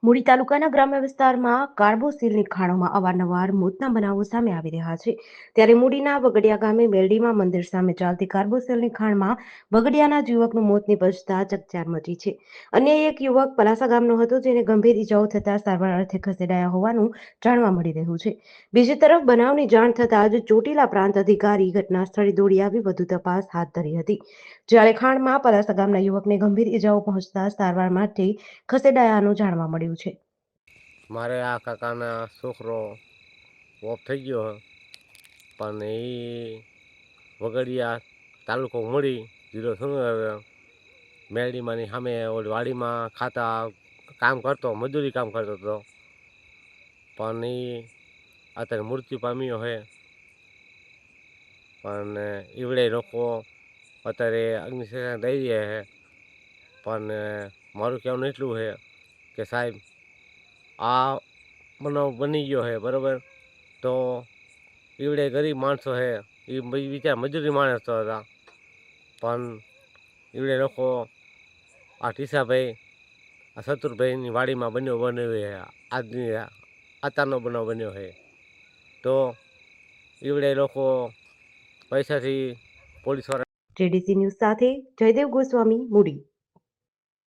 મૂળી તાલુકાના ગ્રામ્ય વિસ્તારમાં કાર્બોસિલની ખાણોમાં અવારનવાર મોતના બનાવો સામે આવી રહ્યા છે. ત્યારે મૂળીના વગડિયા ગામે મેરડીમાં મંદિર સામે ચાલતી કાર્બોસિલની ખાણમાં વગડિયાના જ યુવકનું મોત નિપજતા ચકચાર મચી છે. અન્ય એક યુવક પલાસા ગામનો હતો, જેને ગંભીર ઇજાઓ થતા સારવાર અર્થે ખસેડાયા હોવાનું જાણવા મળી રહ્યું છે. બીજી તરફ બનાવની જાણ થતાં જ ચોટીલા પ્રાંત અધિકારી ઘટના સ્થળે દોડી આવી વધુ તપાસ હાથ ધરી હતી. જ્યારે ખાણમાં પલાસા ગામના યુવકને ગંભીર ઇજાઓ પહોંચતા સારવાર માટે ખસેડાયાનું જાણવા મળ્યું છે. મારે આ કાકાના છોકરો ઓફ થઈ ગયો પણ એ વગડિયા તાલુકો મૂળી જિલ્લો સુરેન્દ્રનગર મેરડીમાંની સામે ઓલી વાડીમાં ખાતા કામ કરતો, મજૂરી કામ કરતો હતો. પણ એ અત્યારે મૃત્યુ પામ્યો છે. પણ એવડે લોકો અત્યારે અગ્નિશેષ દઈ રહ્યા છે. પણ મારું કહેવાનું એટલું છે કે સાહેબ, આ બનાવ બની ગયો છે બરાબર, તો એવડે ગરીબ માણસો છે, એ વિચાર મજૂરી માણસો હતા. પણ એવડે લોકો આ ટીસાભાઈ, આ શત્રુભાઈની વાડીમાં બનાવ્યો છે. આજની અત્યારનો બનાવ બન્યો છે. તો એવડે લોકો પૈસાથી પોલીસવાળા જેડીસી ન્યૂઝ સાથે જયદેવ ગોસ્વામી, મૂડી.